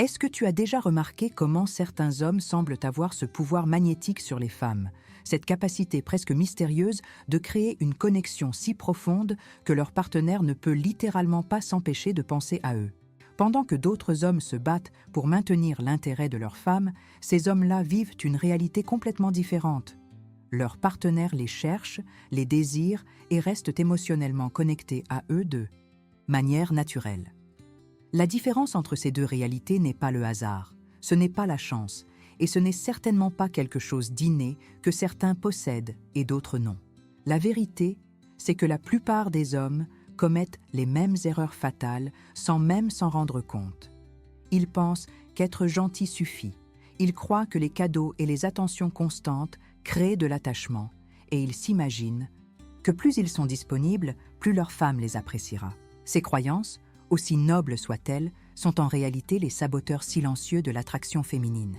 Est-ce que tu as déjà remarqué comment certains hommes semblent avoir ce pouvoir magnétique sur les femmes, cette capacité presque mystérieuse de créer une connexion si profonde que leur partenaire ne peut littéralement pas s'empêcher de penser à eux? Pendant que d'autres hommes se battent pour maintenir l'intérêt de leur femme, ces hommes-là vivent une réalité complètement différente. Leur partenaire les cherche, les désire et restent émotionnellement connectés à eux de manière naturelle. La différence entre ces deux réalités n'est pas le hasard, ce n'est pas la chance, et ce n'est certainement pas quelque chose d'inné que certains possèdent et d'autres non. La vérité, c'est que la plupart des hommes commettent les mêmes erreurs fatales sans même s'en rendre compte. Ils pensent qu'être gentil suffit. Ils croient que les cadeaux et les attentions constantes créent de l'attachement, et ils s'imaginent que plus ils sont disponibles, plus leur femme les appréciera. Ces croyances, aussi nobles soient-elles, sont en réalité les saboteurs silencieux de l'attraction féminine.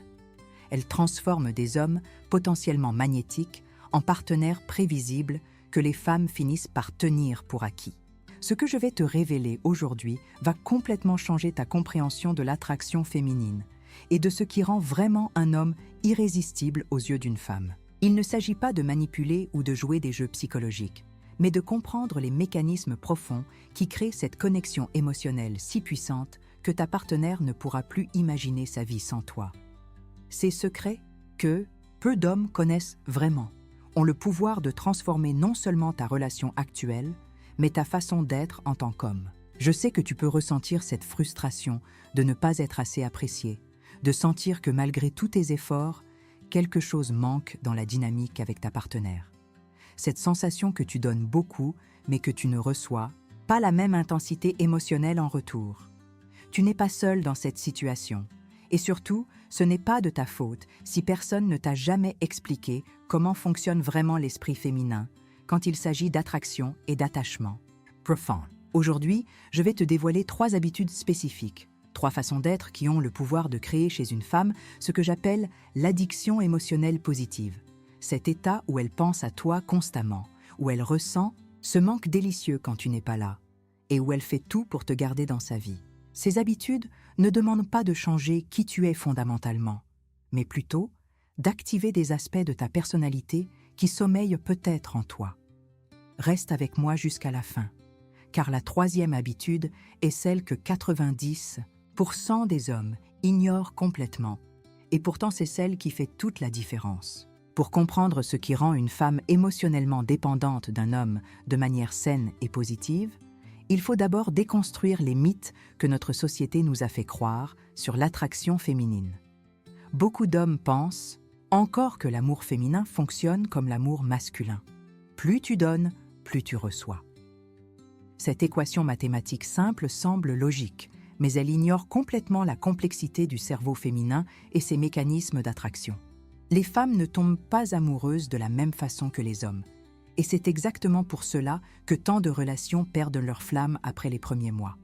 Elles transforment des hommes potentiellement magnétiques en partenaires prévisibles que les femmes finissent par tenir pour acquis. Ce que je vais te révéler aujourd'hui va complètement changer ta compréhension de l'attraction féminine et de ce qui rend vraiment un homme irrésistible aux yeux d'une femme. Il ne s'agit pas de manipuler ou de jouer des jeux psychologiques, mais de comprendre les mécanismes profonds qui créent cette connexion émotionnelle si puissante que ta partenaire ne pourra plus imaginer sa vie sans toi. Ces secrets que peu d'hommes connaissent vraiment ont le pouvoir de transformer non seulement ta relation actuelle, mais ta façon d'être en tant qu'homme. Je sais que tu peux ressentir cette frustration de ne pas être assez apprécié, de sentir que malgré tous tes efforts, quelque chose manque dans la dynamique avec ta partenaire. Cette sensation que tu donnes beaucoup, mais que tu ne reçois pas la même intensité émotionnelle en retour. Tu n'es pas seul dans cette situation. Et surtout, ce n'est pas de ta faute si personne ne t'a jamais expliqué comment fonctionne vraiment l'esprit féminin quand il s'agit d'attraction et d'attachement profond. Aujourd'hui, je vais te dévoiler 3 habitudes spécifiques, 3 façons d'être qui ont le pouvoir de créer chez une femme ce que j'appelle l'addiction émotionnelle positive. Cet état où elle pense à toi constamment, où elle ressent ce manque délicieux quand tu n'es pas là, et où elle fait tout pour te garder dans sa vie. Ces habitudes ne demandent pas de changer qui tu es fondamentalement, mais plutôt d'activer des aspects de ta personnalité qui sommeillent peut-être en toi. Reste avec moi jusqu'à la fin, car la 3e habitude est celle que 90% des hommes ignorent complètement, et pourtant c'est celle qui fait toute la différence. Pour comprendre ce qui rend une femme émotionnellement dépendante d'un homme de manière saine et positive, il faut d'abord déconstruire les mythes que notre société nous a fait croire sur l'attraction féminine. Beaucoup d'hommes pensent encore que l'amour féminin fonctionne comme l'amour masculin. Plus tu donnes, plus tu reçois. Cette équation mathématique simple semble logique, mais elle ignore complètement la complexité du cerveau féminin et ses mécanismes d'attraction. Les femmes ne tombent pas amoureuses de la même façon que les hommes. Et c'est exactement pour cela que tant de relations perdent leur flamme après les premiers mois.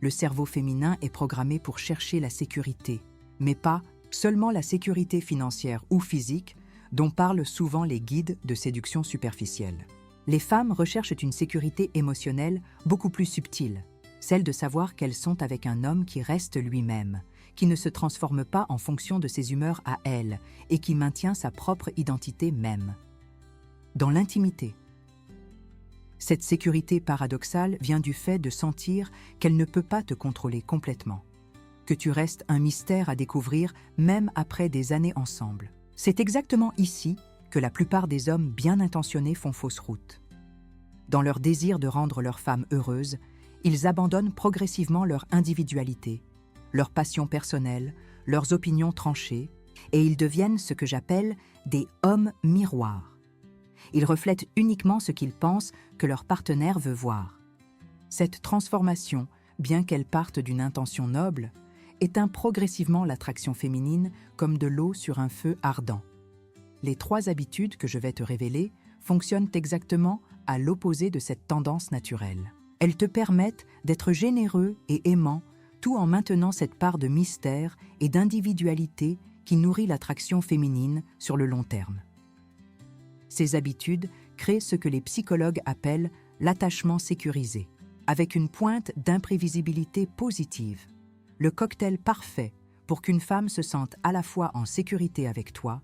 Le cerveau féminin est programmé pour chercher la sécurité, mais pas seulement la sécurité financière ou physique, dont parlent souvent les guides de séduction superficielle. Les femmes recherchent une sécurité émotionnelle beaucoup plus subtile, celle de savoir qu'elles sont avec un homme qui reste lui-même, qui ne se transforme pas en fonction de ses humeurs à elle et qui maintient sa propre identité même. Dans l'intimité. Cette sécurité paradoxale vient du fait de sentir qu'elle ne peut pas te contrôler complètement, que tu restes un mystère à découvrir même après des années ensemble. C'est exactement ici que la plupart des hommes bien intentionnés font fausse route. Dans leur désir de rendre leur femme heureuse, ils abandonnent progressivement leur individualité, leurs passions personnelles, leurs opinions tranchées, et ils deviennent ce que j'appelle des hommes miroirs. Ils reflètent uniquement ce qu'ils pensent que leur partenaire veut voir. Cette transformation, bien qu'elle parte d'une intention noble, éteint progressivement l'attraction féminine comme de l'eau sur un feu ardent. Les 3 habitudes que je vais te révéler fonctionnent exactement à l'opposé de cette tendance naturelle. Elles te permettent d'être généreux et aimant tout en maintenant cette part de mystère et d'individualité qui nourrit l'attraction féminine sur le long terme. Ces habitudes créent ce que les psychologues appellent l'attachement sécurisé, avec une pointe d'imprévisibilité positive. le cocktail parfait pour qu'une femme se sente à la fois en sécurité avec toi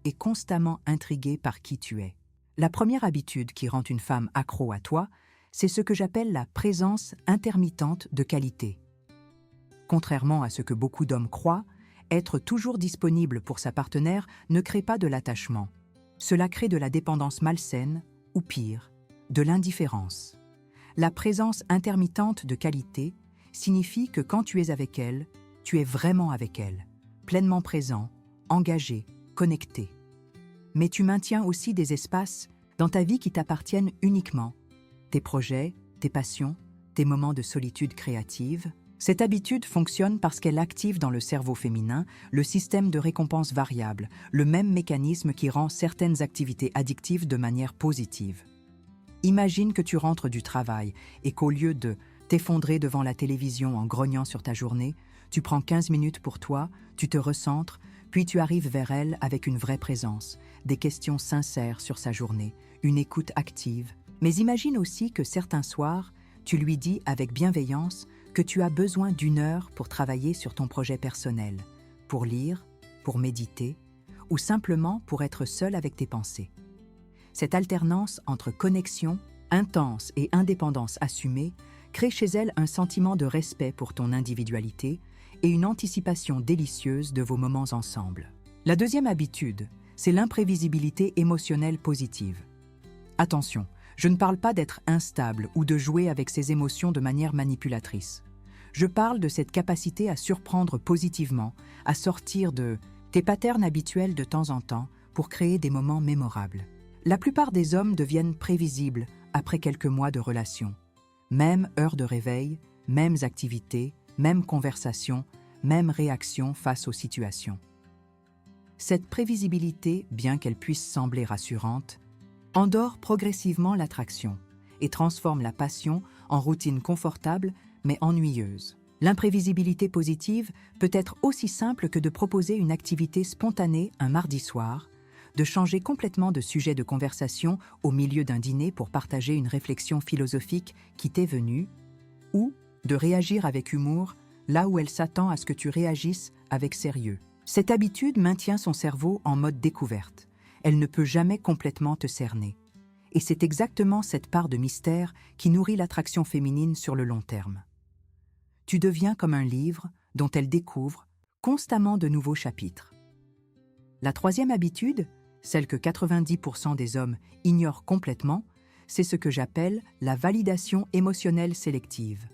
et constamment intriguée par qui tu es. La première habitude qui rend une femme accro à toi, c'est ce que j'appelle la présence intermittente de qualité. Contrairement à ce que beaucoup d'hommes croient, être toujours disponible pour sa partenaire ne crée pas de l'attachement. Cela crée de la dépendance malsaine, ou pire, de l'indifférence. La présence intermittente de qualité signifie que quand tu es avec elle, tu es vraiment avec elle, pleinement présent, engagé, connecté. Mais tu maintiens aussi des espaces dans ta vie qui t'appartiennent uniquement. Tes projets, tes passions, tes moments de solitude créative. Cette habitude fonctionne parce qu'elle active dans le cerveau féminin le système de récompense variable, le même mécanisme qui rend certaines activités addictives de manière positive. Imagine que tu rentres du travail et qu'au lieu de t'effondrer devant la télévision en grognant sur ta journée, tu prends 15 minutes pour toi, tu te recentres, puis tu arrives vers elle avec une vraie présence, des questions sincères sur sa journée, une écoute active. Mais imagine aussi que certains soirs, tu lui dis avec bienveillance que tu as besoin d'1 heure pour travailler sur ton projet personnel, pour lire, pour méditer, ou simplement pour être seul avec tes pensées. Cette alternance entre connexion intense et indépendance assumée crée chez elle un sentiment de respect pour ton individualité et une anticipation délicieuse de vos moments ensemble. La deuxième habitude, c'est l'imprévisibilité émotionnelle positive. Attention, je ne parle pas d'être instable ou de jouer avec ses émotions de manière manipulatrice. Je parle de cette capacité à surprendre positivement, à sortir de tes patterns habituels de temps en temps pour créer des moments mémorables. La plupart des hommes deviennent prévisibles après quelques mois de relation. Même heure de réveil, mêmes activités, même conversation, même réaction face aux situations. Cette prévisibilité, bien qu'elle puisse sembler rassurante, endort progressivement l'attraction et transforme la passion en routine confortable mais ennuyeuse. L'imprévisibilité positive peut être aussi simple que de proposer une activité spontanée un mardi soir, de changer complètement de sujet de conversation au milieu d'un dîner pour partager une réflexion philosophique qui t'est venue, ou de réagir avec humour là où elle s'attend à ce que tu réagisses avec sérieux. Cette habitude maintient son cerveau en mode découverte. Elle ne peut jamais complètement te cerner. Et c'est exactement cette part de mystère qui nourrit l'attraction féminine sur le long terme. Tu deviens comme un livre dont elle découvre constamment de nouveaux chapitres. La troisième habitude, celle que 90% des hommes ignorent complètement, c'est ce que j'appelle la validation émotionnelle sélective.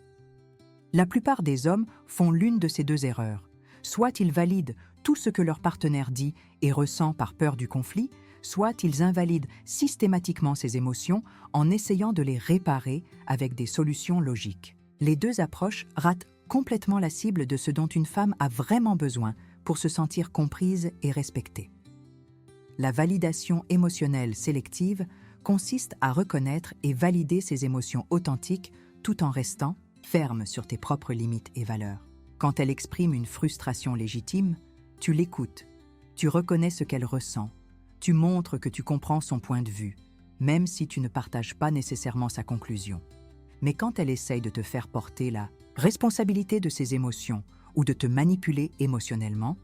La plupart des hommes font l'une de ces deux erreurs. Soit ils valident tout ce que leur partenaire dit et ressent par peur du conflit, soit ils invalident systématiquement ces émotions en essayant de les réparer avec des solutions logiques. Les deux approches ratent complètement la cible de ce dont une femme a vraiment besoin pour se sentir comprise et respectée. La validation émotionnelle sélective consiste à reconnaître et valider ses émotions authentiques tout en restant ferme sur tes propres limites et valeurs. Quand elle exprime une frustration légitime, tu l'écoutes, tu reconnais ce qu'elle ressent, tu montres que tu comprends son point de vue, même si tu ne partages pas nécessairement sa conclusion. Mais quand elle essaye de te faire porter la responsabilité de ses émotions ou de te manipuler émotionnellement,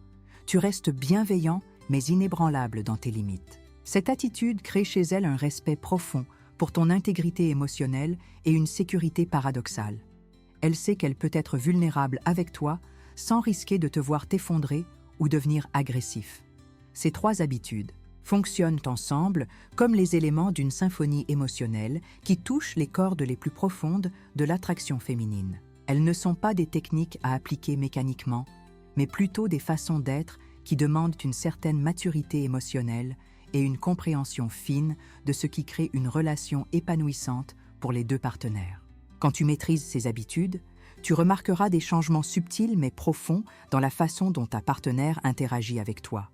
tu restes bienveillant mais inébranlable dans tes limites. Cette attitude crée chez elle un respect profond pour ton intégrité émotionnelle et une sécurité paradoxale. Elle sait qu'elle peut être vulnérable avec toi sans risquer de te voir t'effondrer ou devenir agressif. Ces trois habitudes fonctionnent ensemble comme les éléments d'une symphonie émotionnelle qui touche les cordes les plus profondes de l'attraction féminine. Elles ne sont pas des techniques à appliquer mécaniquement, mais plutôt des façons d'être qui demandent une certaine maturité émotionnelle et une compréhension fine de ce qui crée une relation épanouissante pour les deux partenaires. Quand tu maîtrises ces habitudes, tu remarqueras des changements subtils mais profonds dans la façon dont ta partenaire interagit avec toi.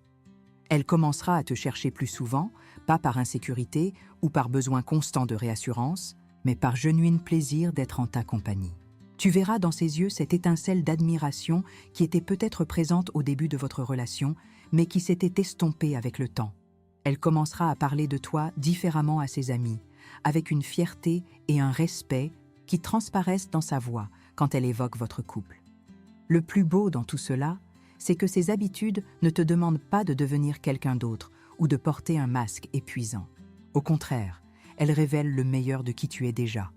Elle commencera à te chercher plus souvent, pas par insécurité ou par besoin constant de réassurance, mais par genuin plaisir d'être en ta compagnie. Tu verras dans ses yeux cette étincelle d'admiration qui était peut-être présente au début de votre relation, mais qui s'était estompée avec le temps. Elle commencera à parler de toi différemment à ses amis, avec une fierté et un respect qui transparaissent dans sa voix quand elle évoque votre couple. Le plus beau dans tout cela, c'est que ces habitudes ne te demandent pas de devenir quelqu'un d'autre ou de porter un masque épuisant. Au contraire, elles révèlent le meilleur de qui tu es déjà.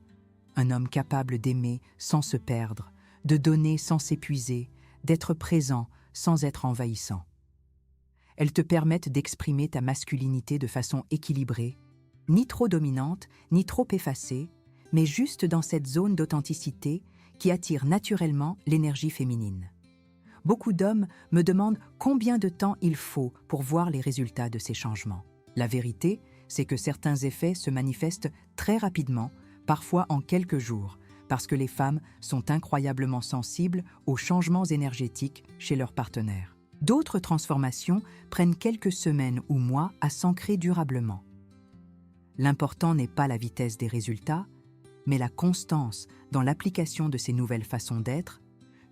Un homme capable d'aimer sans se perdre, de donner sans s'épuiser, d'être présent sans être envahissant. Elles te permettent d'exprimer ta masculinité de façon équilibrée, ni trop dominante, ni trop effacée, mais juste dans cette zone d'authenticité qui attire naturellement l'énergie féminine. Beaucoup d'hommes me demandent combien de temps il faut pour voir les résultats de ces changements. La vérité, c'est que certains effets se manifestent très rapidement, parfois en quelques jours, parce que les femmes sont incroyablement sensibles aux changements énergétiques chez leurs partenaires. D'autres transformations prennent quelques semaines ou mois à s'ancrer durablement. L'important n'est pas la vitesse des résultats, mais la constance dans l'application de ces nouvelles façons d'être,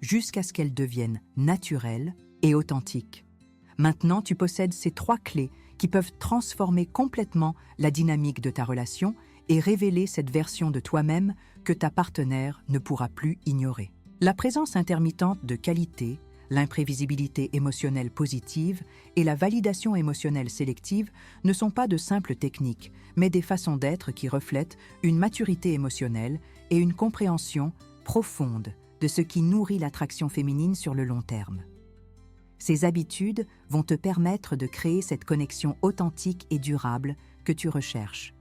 jusqu'à ce qu'elles deviennent naturelles et authentiques. Maintenant, tu possèdes ces 3 clés qui peuvent transformer complètement la dynamique de ta relation et révéler cette version de toi-même que ta partenaire ne pourra plus ignorer. La présence intermittente de qualité, l'imprévisibilité émotionnelle positive et la validation émotionnelle sélective ne sont pas de simples techniques, mais des façons d'être qui reflètent une maturité émotionnelle et une compréhension profonde de ce qui nourrit l'attraction féminine sur le long terme. Ces habitudes vont te permettre de créer cette connexion authentique et durable que tu recherches,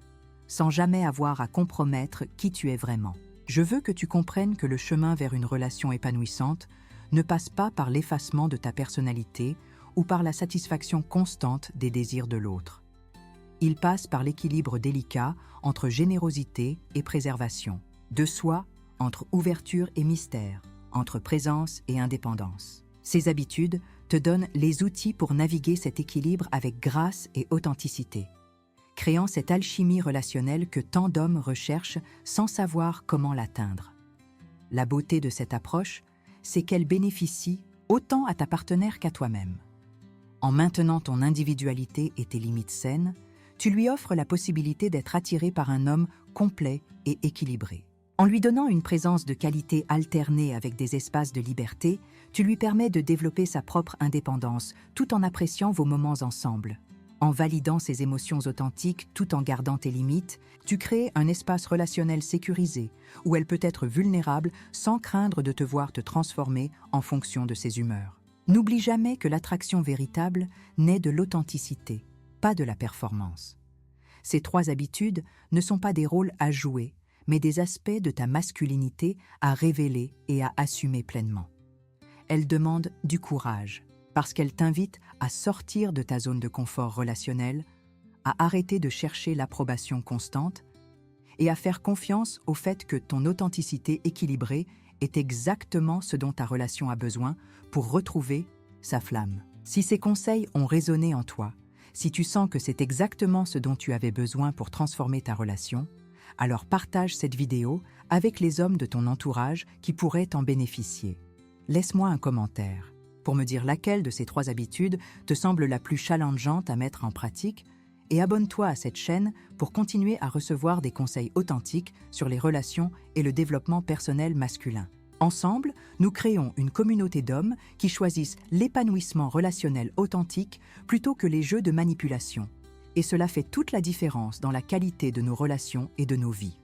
sans jamais avoir à compromettre qui tu es vraiment. Je veux que tu comprennes que le chemin vers une relation épanouissante ne passe pas par l'effacement de ta personnalité ou par la satisfaction constante des désirs de l'autre. Il passe par l'équilibre délicat entre générosité et préservation, de soi entre ouverture et mystère, entre présence et indépendance. Ces habitudes te donnent les outils pour naviguer cet équilibre avec grâce et authenticité, créant cette alchimie relationnelle que tant d'hommes recherchent sans savoir comment l'atteindre. La beauté de cette approche, c'est qu'elle bénéficie autant à ta partenaire qu'à toi-même. En maintenant ton individualité et tes limites saines, tu lui offres la possibilité d'être attiré par un homme complet et équilibré. En lui donnant une présence de qualité alternée avec des espaces de liberté, tu lui permets de développer sa propre indépendance tout en appréciant vos moments ensemble. En validant ses émotions authentiques tout en gardant tes limites, tu crées un espace relationnel sécurisé où elle peut être vulnérable sans craindre de te voir te transformer en fonction de ses humeurs. N'oublie jamais que l'attraction véritable naît de l'authenticité, pas de la performance. Ces 3 habitudes ne sont pas des rôles à jouer, mais des aspects de ta masculinité à révéler et à assumer pleinement. Elles demandent du courage, parce qu'elles t'invitent à sortir de ta zone de confort relationnel, à arrêter de chercher l'approbation constante et à faire confiance au fait que ton authenticité équilibrée est exactement ce dont ta relation a besoin pour retrouver sa flamme. Si ces conseils ont résonné en toi, si tu sens que c'est exactement ce dont tu avais besoin pour transformer ta relation, alors partage cette vidéo avec les hommes de ton entourage qui pourraient t'en bénéficier. Laisse-moi un commentaire pour me dire laquelle de ces 3 habitudes te semble la plus challengeante à mettre en pratique et abonne-toi à cette chaîne pour continuer à recevoir des conseils authentiques sur les relations et le développement personnel masculin. Ensemble, nous créons une communauté d'hommes qui choisissent l'épanouissement relationnel authentique plutôt que les jeux de manipulation. Et cela fait toute la différence dans la qualité de nos relations et de nos vies.